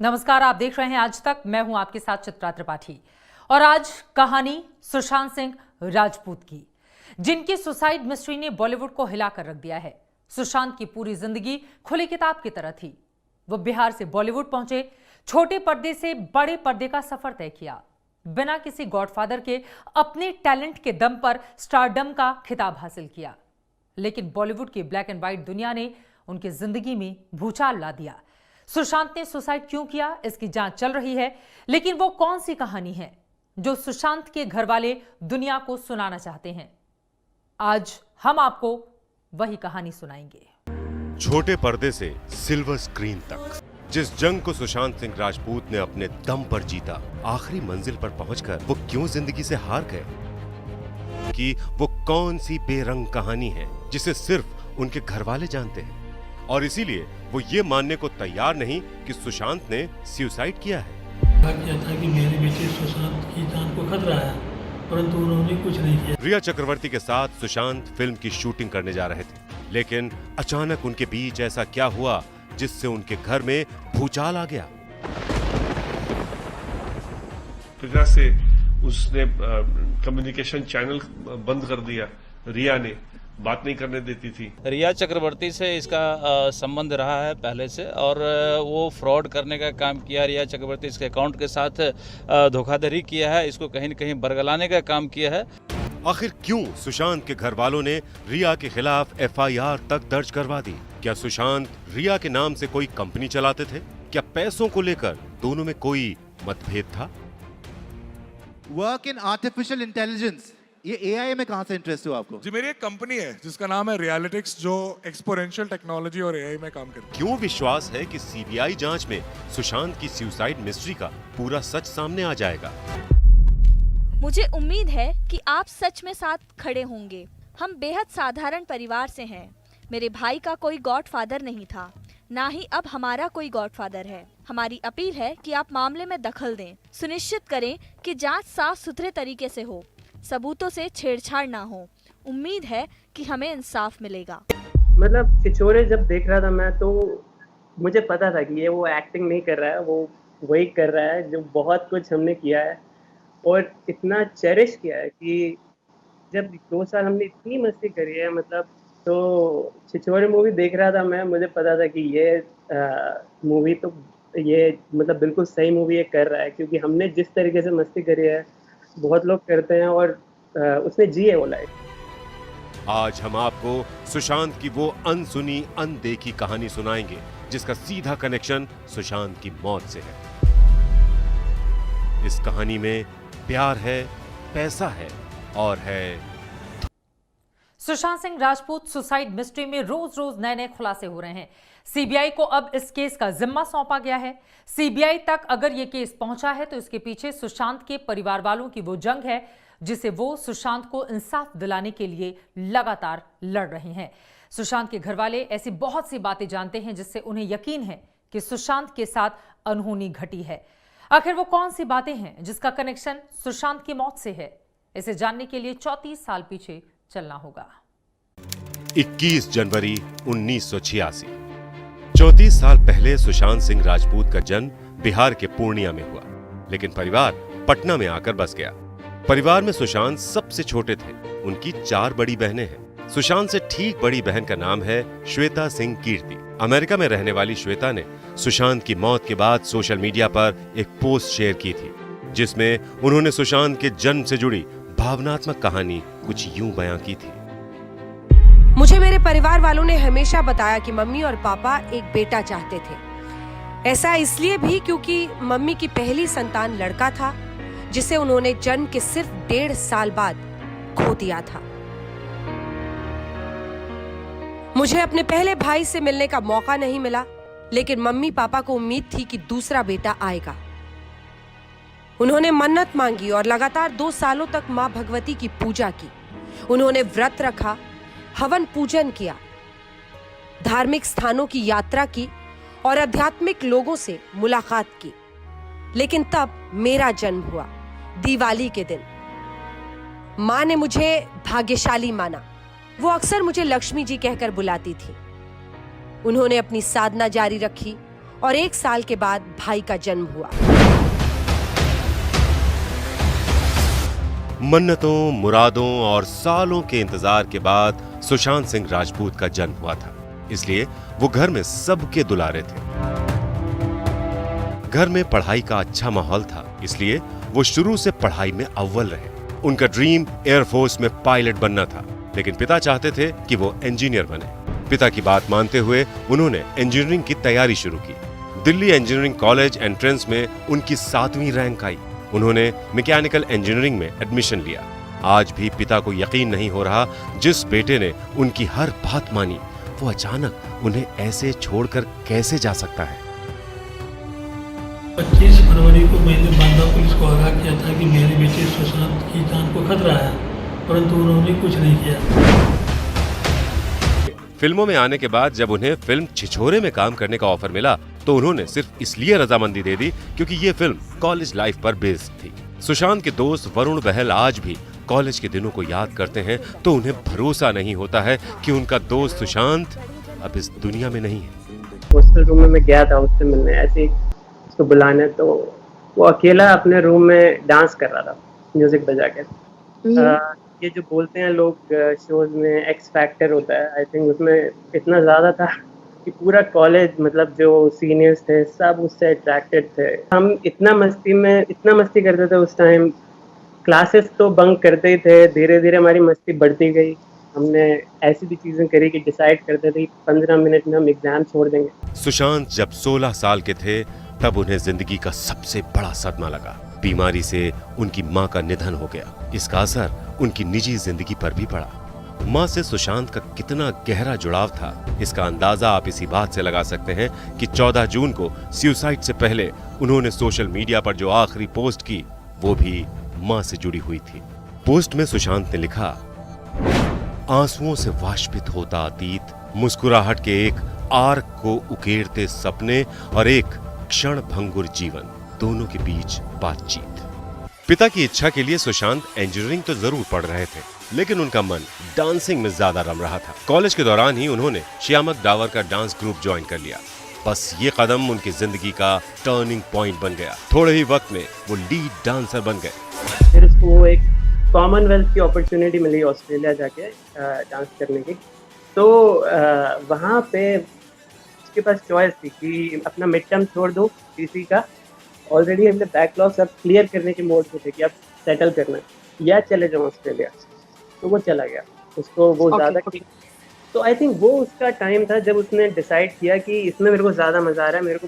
नमस्कार, आप देख रहे हैं आज तक। मैं हूं आपके साथ चित्रा त्रिपाठी और आज कहानी सुशांत सिंह राजपूत की, जिनकी सुसाइड मिस्ट्री ने बॉलीवुड को हिलाकर रख दिया है। सुशांत की पूरी जिंदगी खुली किताब की तरह थी। वो बिहार से बॉलीवुड पहुंचे, छोटे पर्दे से बड़े पर्दे का सफर तय किया, बिना किसी गॉडफादर के अपने टैलेंट के दम पर स्टारडम का खिताब हासिल किया। लेकिन बॉलीवुड की ब्लैक एंड व्हाइट दुनिया ने उनकी जिंदगी में भूचाल ला दिया। सुशांत ने सुसाइड क्यों किया, इसकी जांच चल रही है, लेकिन वो कौन सी कहानी है जो सुशांत के घर वाले दुनिया को सुनाना चाहते हैं? आज हम आपको वही कहानी सुनाएंगे। छोटे पर्दे से सिल्वर स्क्रीन तक जिस जंग को सुशांत सिंह राजपूत ने अपने दम पर जीता, आखिरी मंजिल पर पहुंचकर वो क्यों जिंदगी से हार गए? कि वो कौन सी बेरंग कहानी है जिसे सिर्फ उनके घर वाले जानते हैं, और इसीलिए वो ये मानने को तैयार नहीं कि सुशांत ने सुसाइड किया है। क्या था कि मेरे बेटे सुशांत की जान को खतरा है, परंतु उन्होंने कुछ नहीं किया। रिया चक्रवर्ती के साथ सुशांत फिल्म की शूटिंग करने जा रहे थे, लेकिन अचानक उनके बीच ऐसा क्या हुआ जिससे उनके घर में भूचाल आ गया। फिजा से उसने कम्युनिकेशन चैनल बंद कर दिया। रिया ने बात नहीं करने देती थी। रिया चक्रवर्ती से इसका संबंध रहा है पहले से, और वो फ्रॉड करने का काम किया। रिया चक्रवर्ती इसके अकाउंट के साथ धोखाधड़ी किया है, इसको कहीं न कहीं बरगलाने का काम किया है। आखिर क्यों सुशांत के घर वालों ने रिया के खिलाफ FIR तक दर्ज करवा दी? क्या सुशांत रिया के नाम से कोई कंपनी चलाते थे? क्या पैसों को लेकर दोनों में कोई मतभेद था? वर्क इन आर्टिफिशियल इंटेलिजेंस, ये AI में कहां से इंटरेस्ट हुआ आपको? जी, मेरी एक कंपनी है जिसका नाम है रियलिटिक्स, जो एक्सपोनेंशियल टेक्नोलॉजी और AI में काम करती है। क्यों विश्वास है कि CBI जांच में सुशांत की सुसाइड मिस्ट्री का पूरा सच सामने आ जाएगा? मुझे उम्मीद है कि आप सच में साथ खड़े होंगे। हम बेहद साधारण परिवार से हैं। मेरे भाई का कोई गॉडफादर नहीं था, ना ही अब हमारा कोई गॉडफादर है। हमारी अपील है कि आप मामले में दखल दें, सुनिश्चित करें कि जांच साफ सुथरे तरीके से हो, सबूतों से छेड़छाड़ ना हो। उम्मीद है कि हमें इंसाफ मिलेगा। मतलब छिछोरे जब देख रहा था मैं, तो मुझे पता था कि ये वो एक्टिंग नहीं कर रहा है, वो वही कर रहा है जो बहुत कुछ हमने किया है और इतना चेरिश किया है कि जब 2 साल हमने इतनी मस्ती करी है। मतलब तो छिछोरे मूवी देख रहा था मैं, मुझे पता था कि ये मूवी तो ये मतलब बिल्कुल सही मूवी ये कर रहा है, क्योंकि हमने जिस तरीके से मस्ती करी है बहुत लोग करते हैं और उसने जी है वो लाइफ। आज हम आपको सुशांत की वो अनसुनी अनदेखी कहानी सुनाएंगे जिसका सीधा कनेक्शन सुशांत की मौत से है। इस कहानी में प्यार है, पैसा है और है। सुशांत सिंह राजपूत सुसाइड मिस्ट्री में रोज रोज नए नए खुलासे हो रहे हैं। CBI को अब इस केस का जिम्मा सौंपा गया है। CBI तक अगर यह केस पहुंचा है तो इसके पीछे सुशांत के परिवार वालों की वो जंग है जिसे वो सुशांत को इंसाफ दिलाने के लिए लगातार लड़ रहे हैं। सुशांत के घर वाले ऐसी बहुत सी बातें जानते हैं जिससे उन्हें यकीन है कि सुशांत के साथ अनहोनी घटी है। आखिर वो कौन सी बातें हैं जिसका कनेक्शन सुशांत की मौत से है? इसे जानने के लिए 34 साल पीछे चलना होगा। 21 जनवरी 1986। 34 साल पहले सुशांत सिंह राजपूत का जन्म बिहार के पूर्णिया में हुआ, लेकिन परिवार पटना में आकर बस गया। परिवार में सुशांत सबसे छोटे थे। उनकी 4 बड़ी बहनें हैं। सुशांत से ठीक बड़ी बहन का नाम है श्वेता सिंह कीर्ति। अमेरिका में रहने वाली श्वेता ने सुशांत की मौत के बाद सोशल मीडिया पर एक पोस्ट शेयर की थी, जिसमें उन्होंने सुशांत के जन्म से जुड़ी भावनात्मक कहानी कुछ यूं बयां की थी। मुझे मेरे परिवार वालों ने हमेशा बताया कि मम्मी और पापा एक बेटा चाहते थे। ऐसा इसलिए भी क्योंकि मम्मी की पहली संतान लड़का था, जिसे उन्होंने जन्म के सिर्फ 1.5 साल बाद खो दिया था। मुझे अपने पहले भाई से मिलने का मौका नहीं मिला, लेकिन मम्मी पापा को उम्मीद थी कि दूसरा बेटा आएगा। उन्होंने मन्नत मांगी और लगातार 2 सालों तक मां भगवती की पूजा की। उन्होंने व्रत रखा, हवन पूजन किया, धार्मिक स्थानों की यात्रा की और आध्यात्मिक लोगों से मुलाकात की। लेकिन तब मेरा जन्म हुआ, दिवाली के दिन। मां ने मुझे भाग्यशाली माना। वो अक्सर मुझे लक्ष्मी जी कहकर बुलाती थी। उन्होंने अपनी साधना जारी रखी और 1 साल के बाद भाई का जन्म हुआ। मन्नतों, मुरादों और सालों के इंतजार के बाद सुशांत सिंह राजपूत का जन्म हुआ था, इसलिए वो घर में सबके दुलारे थे। घर में पढ़ाई का अच्छा माहौल था, इसलिए वो शुरू से पढ़ाई में अव्वल रहे। उनका ड्रीम एयरफोर्स में पायलट बनना था, लेकिन पिता चाहते थे कि वो इंजीनियर बने। पिता की बात मानते हुए उन्होंने इंजीनियरिंग की तैयारी शुरू की। दिल्ली इंजीनियरिंग कॉलेज एंट्रेंस में उनकी 7वीं रैंक आई। उन्होंने मैकेनिकल इंजीनियरिंग में एडमिशन लिया। आज भी पिता को यकीन नहीं हो रहा, जिस बेटे ने उनकी हर बात मानी, वो अचानक उन्हें ऐसे छोड़कर कैसे जा सकता है। 25 फरवरी को मैंने बांदा पुलिस को आगाह किया था कि मेरे बेटे सुशांत की जान को खतरा है, परंतु उन्होंने कुछ नहीं किया। फिल्मों में आने के बाद जब उन्हें फिल्म छिछोरे में काम करने का ऑफर मिला, तो उन्होंने सिर्फ इसलिए रजामंदी दे दी क्योंकि ये फिल्म कॉलेज लाइफ पर बेस्ड थी। सुशांत के दोस्त वरुण बहल आज भी कॉलेज के दिनों को याद करते हैं, तो उन्हें भरोसा नहीं होता है कि उनका दोस्त सुशांत अब इस दुनिया में नहीं है। हॉस्टल रूम में मैं गया था उससे मिलने, ऐसे ही उसको बुलाने, तो वो अकेला अपने रूम में डांस कर रहा था म्यूजिक बजा के। ये जो बोलते हैं लोग शोज में एक्स फैक्टर होता है, आई थिंक उसमें इतना ज़्यादा था कि पूरा कॉलेज, मतलब जो सीनियर्स थे सब उससे अट्रैक्टेड थे। हम इतना मस्ती करते थे उस टाइम। क्लासेस तो बंक करते ही थे, धीरे धीरे हमारी मस्ती बढ़ती गई। हमने ऐसी भी चीज़ें करी कि डिसाइड करते थे 15 मिनट में हम एग्जाम छोड़ देंगे। सुशांत जब 16 साल के थे, तब उन्हें जिंदगी का सबसे बड़ा सदमा लगा। बीमारी से उनकी मां का निधन हो गया। इसका असर उनकी निजी जिंदगी पर भी पड़ा। मां से सुशांत का कितना गहरा जुड़ाव था, इसका अंदाजा आप इसी बात से लगा सकते हैं कि 14 जून को सुसाइड से पहले उन्होंने सोशल मीडिया पर जो आखिरी पोस्ट की, वो भी मां से जुड़ी हुई थी। पोस्ट में सुशांत ने लिखा, आंसुओं से वाष्पित होता अतीत, मुस्कुराहट के एक आर्क को उकेरते सपने और एक क्षण भंगुर जीवन, दोनों के बीच बातचीत। पिता की इच्छा के लिए सुशांत इंजीनियरिंग तो जरूर पढ़ रहे थे, लेकिन उनका मन डांसिंग में ज्यादा रम रहा था। कॉलेज के दौरान ही उन्होंने श्यामक डावर का डांस ग्रुप ज्वाइन कर लिया। बस ये कदम उनकी जिंदगी का टर्निंग पॉइंट बन गया। थोड़े ही वक्त में वो लीड डांसर बन गए। फिर उसको एक कॉमनवेल्थ की अपॉर्चुनिटी मिली ऑस्ट्रेलिया जाके डांस करने की। तो वहाँ पे उसके पास चॉइस थी कि अपना मिड टर्म छोड़ दो पीसी का, ऑलरेडी हमने बैकलॉग सब क्लियर करने के मोड पे थे कि अब सेटल करना है, या चले जाओ ऑस्ट्रेलिया। तो वो चला गया, उसको वो ज़्यादा तो आई थिंक वो उसका टाइम था जब उसने डिसाइड किया कि इसमें मेरे को ज़्यादा मज़ा आ रहा है। मेरे को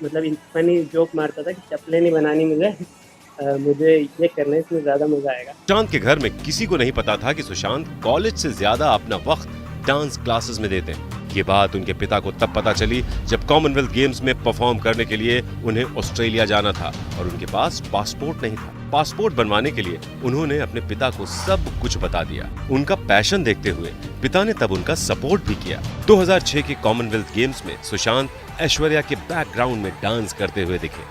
मतलब फनी जोक मारता था कि चप्पलें नहीं बनानी मुझे ये करना है, इसमें ज़्यादा मज़ा आएगा। सुशांत के घर में किसी को नहीं पता था कि सुशांत कॉलेज से ज्यादा अपना वक्त डांस क्लासेस में देते हैं। ये बात उनके पिता को तब पता चली जब कॉमनवेल्थ गेम्स में परफॉर्म करने के लिए उन्हें ऑस्ट्रेलिया जाना था और उनके पास पासपोर्ट नहीं था। पासपोर्ट बनवाने के लिए उन्होंने अपने पिता को सब कुछ बता दिया। उनका पैशन देखते हुए पिता ने तब उनका सपोर्ट भी किया। 2006 के कॉमनवेल्थ गेम्स में सुशांत ऐश्वर्या के बैकग्राउंड में डांस करते हुए दिखे।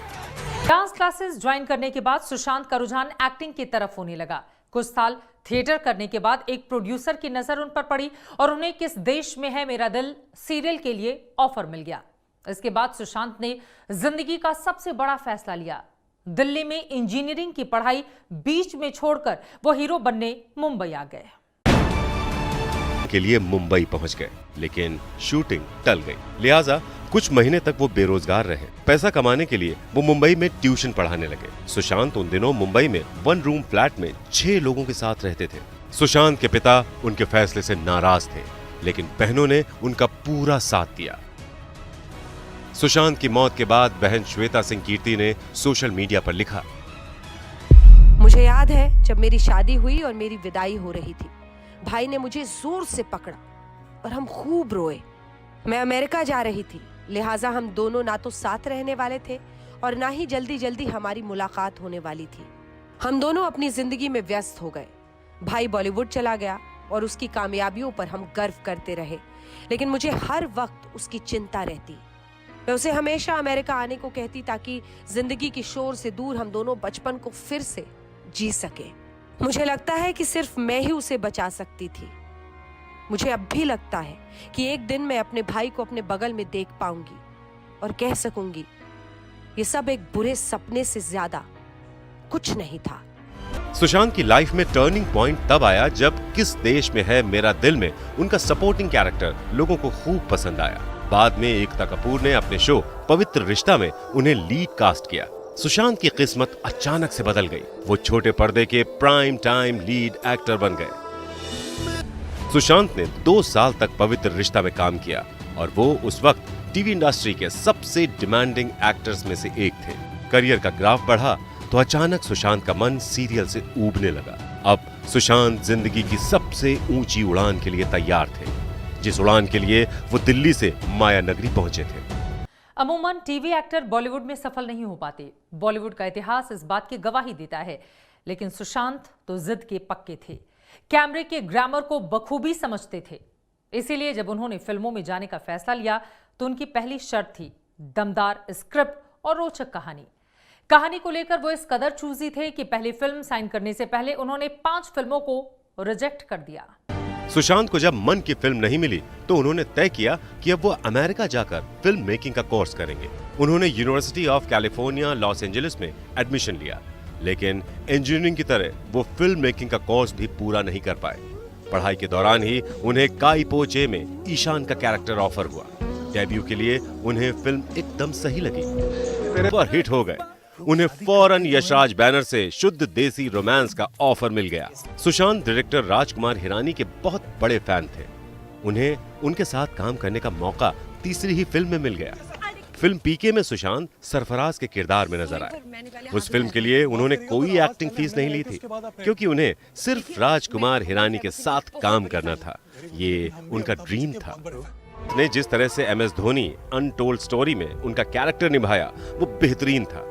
डांस क्लासेस ज्वाइन करने के बाद सुशांत का रुझान एक्टिंग की तरफ होने लगा। कुछ साल थिएटर करने के बाद एक प्रोड्यूसर की नजर उन पर पड़ी और उन्हें किस देश में है मेरा दिल सीरियल के लिए ऑफर मिल गया। इसके बाद सुशांत ने जिंदगी का सबसे बड़ा फैसला लिया। दिल्ली में इंजीनियरिंग की पढ़ाई बीच में छोड़कर वो हीरो बनने मुंबई आ गए। के लिए मुंबई पहुंच गए, लेकिन शूटिंग टल गई। लिहाजा कुछ महीने तक वो बेरोजगार रहे। पैसा कमाने के लिए वो मुंबई में ट्यूशन पढ़ाने लगे। सुशांत उन दिनों मुंबई में 1 रूम फ्लैट में 6 लोगों के साथ रहते थे। सुशांत के पिता उनके फैसले से नाराज थे, लेकिन बहनों ने उनका पूरा साथ दिया। सुशांत की मौत के बाद बहन श्वेता सिंह कीर्ति ने सोशल मीडिया पर लिखा, मुझे याद है जब मेरी शादी हुई और मेरी विदाई हो रही थी, भाई ने मुझे जोर से पकड़ा और हम खूब रोए। मैं अमेरिका जा रही थी, लिहाजा हम दोनों ना तो साथ रहने वाले थे और ना ही जल्दी जल्दी हमारी मुलाकात होने वाली थी। हम दोनों अपनी जिंदगी में व्यस्त हो गए। भाई बॉलीवुड चला गया और उसकी कामयाबियों पर हम गर्व करते रहे, लेकिन मुझे हर वक्त उसकी चिंता रहती। मैं उसे हमेशा अमेरिका आने को कहती ताकि जिंदगी की शोर से दूर हम दोनों बचपन को फिर से जी सके। मुझे लगता है कि सिर्फ मैं ही उसे बचा सकती थी। मुझे अब भी लगता है कि एक दिन मैं अपने भाई को अपने बगल में देख पाऊंगी। और कह सकूंगी ये सब एक बुरे सपने से ज्यादा कुछ नहीं था। सुशांत की लाइफ में टर्निंग पॉइंट तब आया जब किस देश में है मेरा दिल में उनका सपोर्टिंग कैरेक्टर लोगों को खूब पसंद आया। बाद में एकता कपूर ने अपने शो पवित्र रिश्ता में उन्हें लीड कास्ट किया। सुशांत की किस्मत अचानक से बदल गई। वो छोटे पर्दे के प्राइम टाइम लीड एक्टर बन गए। सुशांत ने 2 साल तक पवित्र रिश्ता में काम किया और वो उस वक्त टीवी इंडस्ट्री के सबसे डिमांडिंग एक्टर्स में से एक थे। करियर का ग्राफ बढ़ा तो अचानक सुशांत का मन सीरियल से ऊबने लगा। अब सुशांत जिंदगी की सबसे ऊंची उड़ान के लिए तैयार थे, जिस उड़ान के लिए वो दिल्ली से माया नगरी पहुंचे थे। अमूमन टीवी एक्टर बॉलीवुड में सफल नहीं हो पाते। बॉलीवुड का इतिहास इस बात की गवाही देता है। लेकिन सुशांत तो जिद के पक्के थे, कैमरे के ग्रामर को बखूबी समझते थे। इसीलिए जब उन्होंने फिल्मों में जाने का फैसला लिया तो उनकी पहली शर्त थी दमदार स्क्रिप्ट और रोचक कहानी। कहानी को लेकर वो इस कदर चूजी थे कि पहली फिल्म साइन करने से पहले उन्होंने 5 फिल्मों को रिजेक्ट कर दिया। सुशांत को जब मन की फिल्म नहीं मिली तो उन्होंने तय किया कि अब वो अमेरिका जाकर फिल्म मेकिंग का कोर्स करेंगे। उन्होंने university of California Los Angeles में एडमिशन लिया, लेकिन इंजीनियरिंग की तरह वो फिल्म मेकिंग का कोर्स भी पूरा नहीं कर पाए। पढ़ाई के दौरान ही उन्हें काई पो चे में ईशान का कैरेक्टर ऑफर हुआ। डेब्यू के लिए उन्हें फिल्म एकदम सही लगी, पर हिट हो गए। उन्हें फौरन यशराज बैनर से शुद्ध देसी रोमांस का ऑफर मिल गया। सुशांत डायरेक्टर राजकुमार हिरानी के बहुत बड़े फैन थे। उन्हें उनके साथ काम करने का मौका तीसरी ही फिल्म में मिल गया। फिल्म पीके में सुशांत सरफराज के किरदार में नजर आए। उस फिल्म के लिए उन्होंने कोई एक्टिंग फीस नहीं ली थी, क्योंकि उन्हें सिर्फ राजकुमार हिरानी के साथ काम करना था। ये उनका ड्रीम था। ने जिस तरह से MS धोनी अनटोल्ड स्टोरी में उनका कैरेक्टर निभाया वो बेहतरीन था।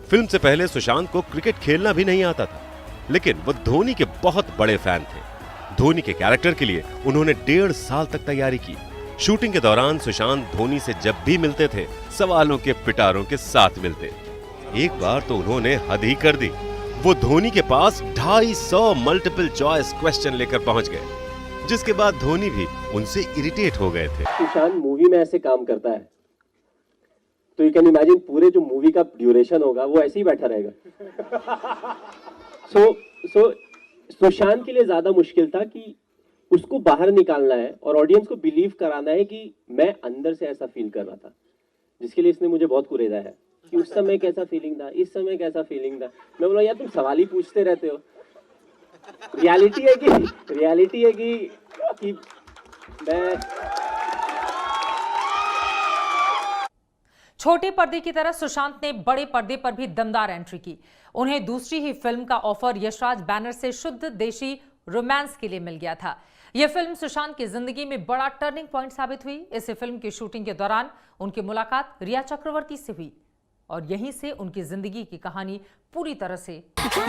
फिल्म से पहले सुशांत को क्रिकेट खेलना भी नहीं आता था, लेकिन वो धोनी के बहुत बड़े फैन थे। धोनी के कैरेक्टर के लिए उन्होंने 1.5 साल तक तैयारी की। शूटिंग के दौरान सुशांत धोनी से जब भी मिलते थे सवालों के पिटारों के साथ मिलते। एक बार तो उन्होंने हद ही कर दी। वो धोनी के पास 250 मल्टीपल चॉइस क्वेश्चन लेकर पहुंच गए, जिसके बाद धोनी भी उनसे इरिटेट हो गए थे। सुशांत मूवी में ऐसे काम करता है तो यू कैन इमेजिन पूरे जो मूवी का ड्यूरेशन होगा वो ऐसे ही बैठा रहेगा। सो सुशांत के लिए ज्यादा मुश्किल था कि उसको बाहर निकालना है और ऑडियंस को बिलीव कराना है कि मैं अंदर से ऐसा फील कर रहा था, जिसके लिए इसने मुझे बहुत कुरेदा है कि उस समय कैसा फीलिंग था, इस समय कैसा फीलिंग था। मैं बोला यार तुम सवाल ही पूछते रहते हो। रियलिटी है कि मैं छोटे पर्दे की तरह सुशांत ने बड़े पर्दे पर भी दमदार एंट्री की। उन्हें दूसरी ही फिल्म का ऑफर यशराज बैनर से शुद्ध देशी रोमांस के लिए मिल गया था। यह फिल्म सुशांत की जिंदगी में बड़ा टर्निंग पॉइंट साबित हुई। इस फिल्म की शूटिंग के दौरान उनकी मुलाकात रिया चक्रवर्ती से हुई और यहीं से उनकी जिंदगी की कहानी पूरी तरह से।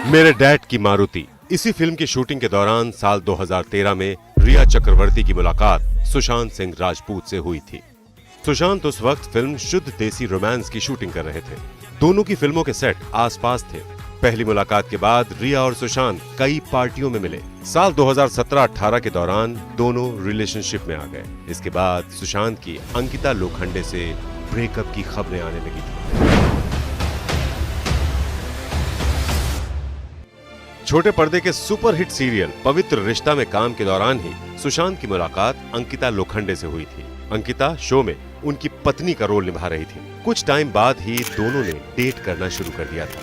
मेरे डैड की मारुति। इसी फिल्म की शूटिंग के दौरान साल 2013 में रिया चक्रवर्ती की मुलाकात सुशांत सिंह राजपूत से हुई थी। सुशांत उस वक्त फिल्म शुद्ध देसी रोमांस की शूटिंग कर रहे थे। दोनों की फिल्मों के सेट आसपास थे। पहली मुलाकात के बाद रिया और सुशांत कई पार्टियों में मिले। साल 2017-18 के दौरान दोनों रिलेशनशिप में आ गए। इसके बाद सुशांत की अंकिता लोखंडे से ब्रेकअप की खबरें आने लगी थी। छोटे पर्दे के सुपरहिट सीरियल पवित्र रिश्ता में काम के दौरान ही सुशांत की मुलाकात अंकिता लोखंडे से हुई थी। अंकिता शो में उनकी पत्नी का रोल निभा रही थी। कुछ टाइम बाद ही दोनों ने डेट करना शुरू कर दिया था,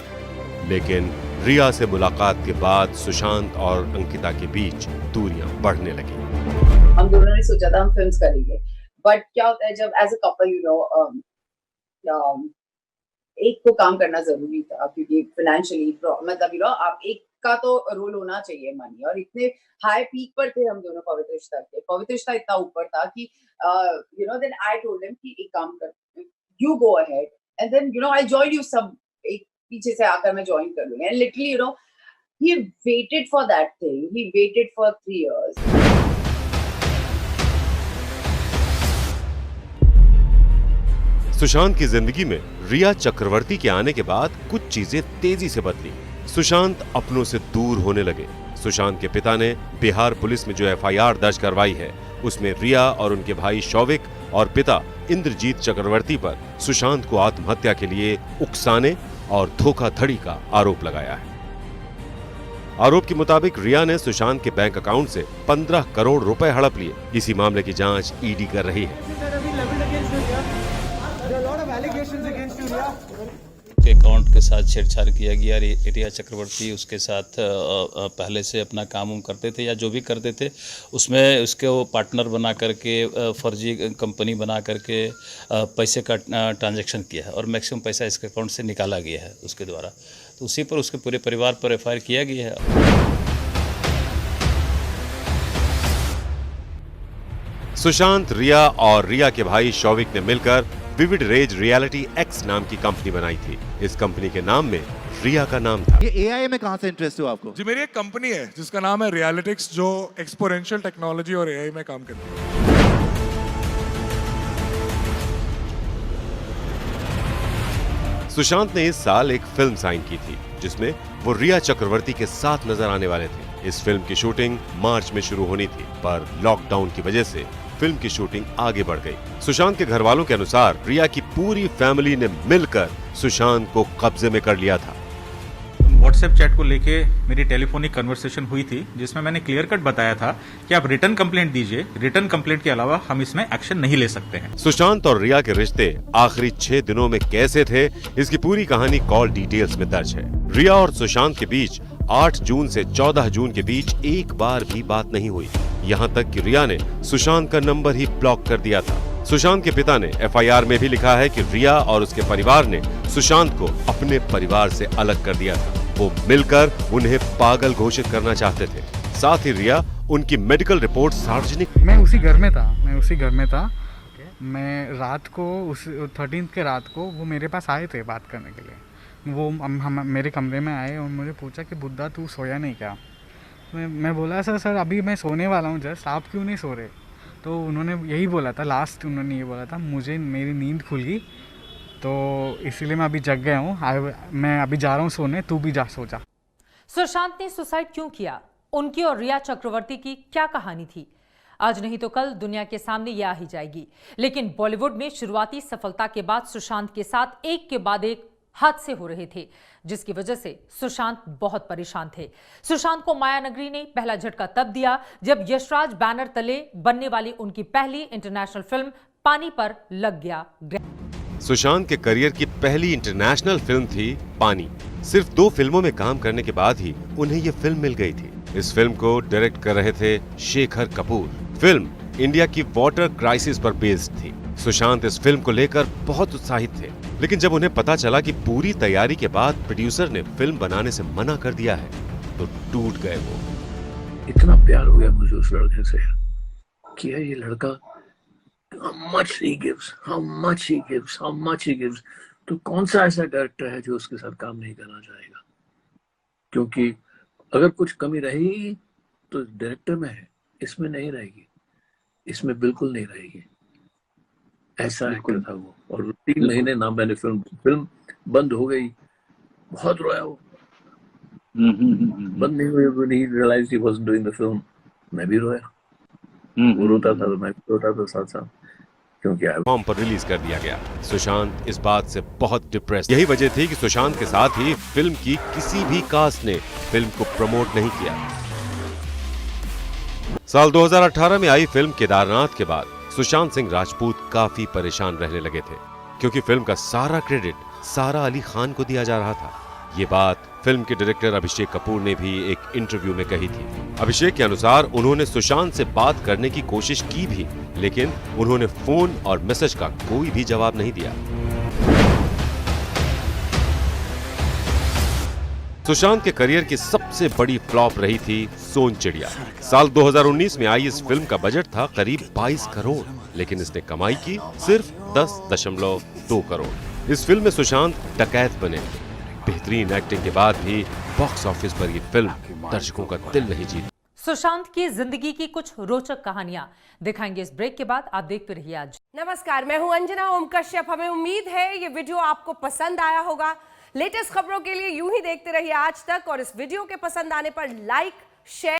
लेकिन रिया से मुलाकात के बाद सुशांत और अंकिता के बीच दूरियां बढ़ने लगी। हम दोनों ने सोचा था हम फिल्म्स करेंगे, बट क्या होता है जब एज अ कपल एक को काम करना जरूरी था, क्योंकि फाइनेंशियली मतलब आप एक का तो रोल होना चाहिए मनी, और इतने हाई पीक पर थे हम दोनों पवित्र रिश्ता के। पवित्र रिश्ता इतना ऊपर था कि देन आई टोल्ड हिम कि एक काम कर, you go ahead and then I join you सब, एक पीछे से आकर मैं ज्वाइन कर लूंगा। And literally he waited for that thing, he waited for 3 years। Sushant की जिंदगी में रिया चक्रवर्ती के आने के बाद कुछ चीजें तेजी से बदली। सुशांत अपनों से दूर होने लगे। सुशांत के पिता ने बिहार पुलिस में जो FIR दर्ज करवाई है उसमें रिया और उनके भाई शौविक और पिता इंद्रजीत चक्रवर्ती पर सुशांत को आत्महत्या के लिए उकसाने और धोखाधड़ी का आरोप लगाया है। आरोप के मुताबिक रिया ने सुशांत के बैंक अकाउंट से 15 करोड़ रुपए हड़प लिए। इसी मामले की जांच ईडी कर रही है। के अकाउंट के साथ छेड़छाड़ किया गया। रिया चक्रवर्ती उसके साथ पहले से अपना काम करते थे या जो भी करते थे उसमें उसके वो पार्टनर बना करके फर्जी कंपनी बना करके पैसे का ट्रांजैक्शन किया है और मैक्सिमम पैसा इसके अकाउंट से निकाला गया है उसके द्वारा। तो उसी पर उसके पूरे परिवार पर एफआईआर किया गया है। सुशांत, रिया और रिया के भाई शौविक ने मिलकर विविड रेज रियलिटी एक्स नाम की कंपनी बनाई थी। इस कंपनी के नाम में रिया का नाम था। ये एआई में कहां से इंटरेस्ट हुआ आपको? जी, मेरी एक कंपनी है जिसका नाम है रियलिटिक्स, जो एक्सपोनेंशियल टेक्नोलॉजी और एआई में काम करती है। सुशांत ने इस साल एक फिल्म साइन की थी जिसमें वो रिया चक्रवर्ती के साथ नजर आने वाले थे। इस फिल्म की शूटिंग मार्च में शुरू होनी थी, पर लॉकडाउन की वजह से फिल्म की शूटिंग आगे बढ़ गई। सुशांत के घर वालों के अनुसार रिया की पूरी फैमिली ने मिलकर सुशांत को कब्जे में कर लिया था। व्हाट्सएप चैट को लेके मेरी टेलीफोनिक कन्वर्सेशन हुई थी जिसमें मैंने क्लियर कट बताया था कि आप रिटर्न कंप्लेंट दीजिए, रिटर्न कंप्लेंट के अलावा हम इसमें एक्शन नहीं ले सकते हैं। सुशांत और रिया के रिश्ते आखिरी 6 दिनों में कैसे थे, इसकी पूरी कहानी कॉल डिटेल्स में दर्ज है। रिया और सुशांत के बीच 8 जून से 14 जून के बीच एक बार भी बात नहीं हुई। यहाँ तक कि रिया ने सुशांत का नंबर ही ब्लॉक कर दिया था। सुशांत के पिता ने एफआईआर में भी लिखा है कि रिया और उसके परिवार ने सुशांत को अपने परिवार से अलग कर दिया था। वो मिलकर उन्हें पागल घोषित करना चाहते थे। साथ ही रिया उनकी मेडिकल रिपोर्ट सार्वजनिक। मैं उसी घर में था। मैं रात को उस 13 के रात को वो मेरे पास आए थे बात करने के लिए। वो हम मेरे कमरे में आए और मुझे पूछा कि बुद्धा तू सोया नहीं क्या? मैं बोला सर अभी मैं सोने वाला हूँ जस्ट, आप क्यों नहीं सो रहे? तो उन्होंने यही बोला था, लास्ट उन्होंने ये बोला था, मुझे मेरी नींद खुल गई तो इसीलिए मैं अभी जग गया हूँ, मैं अभी जा रहा हूँ सोने, तू भी जा सो जा। सुशांत ने सुसाइड क्यों किया? उनकी और रिया चक्रवर्ती की क्या कहानी थी? आज नहीं तो कल दुनिया के सामने ये आ ही जाएगी। लेकिन बॉलीवुड में शुरुआती सफलता के बाद सुशांत के साथ एक के बाद एक हादसे हो रहे थे, जिसकी वजह से सुशांत बहुत परेशान थे। सुशांत को माया नगरी ने पहला झटका तब दिया जब यशराज बैनर तले बनने वाली उनकी पहली इंटरनेशनल फिल्म पानी पर लग गया। सुशांत के करियर की पहली इंटरनेशनल फिल्म थी पानी। सिर्फ 2 फिल्मों में काम करने के बाद ही उन्हें ये फिल्म मिल गई थी। इस फिल्म को डायरेक्ट कर रहे थे शेखर कपूर। फिल्म इंडिया की वाटर क्राइसिस पर बेस्ड थी। सुशांत इस फिल्म को लेकर बहुत उत्साहित थे, लेकिन जब उन्हें पता चला कि पूरी तैयारी के बाद प्रोड्यूसर ने फिल्म बनाने से मना कर दिया है तो टूट गए वो। इतना प्यार हो गया मुझे उस लड़के से कि ये लड़का how much he gives, तो कौन सा ऐसा डायरेक्टर है जो उसके साथ काम नहीं करना चाहेगा? क्योंकि अगर कुछ कमी रही तो डायरेक्टर में है, इसमें नहीं रहेगी, इसमें बिल्कुल नहीं रहेगी। ऐसा एक्टर था वो। और 3 महीने ना मैंने फिल्म बंद हो गई, बहुत रोया वो। बंद नहीं हुई, when he realized he wasn't doing the film, मैं भी रोया। वो रोता था तो मैं भी रोता था साथ साथ, क्योंकि फॉर्म पर रिलीज कर दिया गया। सुशांत इस बात से बहुत डिप्रेस। यही वजह थी कि सुशांत के साथ ही फिल्म की किसी भी कास्ट ने फिल्म को प्रमोट नहीं किया। साल 2018 में आई फिल्म केदारनाथ के बाद सुशांत सिंह राजपूत काफी परेशान रहने लगे थे, क्योंकि फिल्म का सारा क्रेडिट सारा अली खान को दिया जा रहा था। ये बात फिल्म के डायरेक्टर अभिषेक कपूर ने भी एक इंटरव्यू में कही थी। अभिषेक के अनुसार उन्होंने सुशांत से बात करने की कोशिश की भी, लेकिन उन्होंने फोन और मैसेज का कोई भी जवाब नहीं दिया। सुशांत के करियर की सबसे बड़ी फ्लॉप रही थी सोन चिड़िया। साल 2019 में आई इस फिल्म का बजट था करीब 22 करोड़, लेकिन इसने कमाई की सिर्फ 10.2 करोड़। इस फिल्म में सुशांत डकैत बने। बेहतरीन एक्टिंग के बाद भी बॉक्स ऑफिस पर ये फिल्म दर्शकों का दिल नहीं जीती। सुशांत की जिंदगी की कुछ रोचक कहानियां दिखाएंगे इस ब्रेक के बाद। आप देखते रहिए आज। नमस्कार, मैं हूं अंजना ओम कश्यप। हमें उम्मीद है ये वीडियो आपको पसंद आया होगा। लेटेस्ट खबरों के लिए यूं ही देखते रहिए आज तक, और इस वीडियो के पसंद आने पर लाइक, शेयर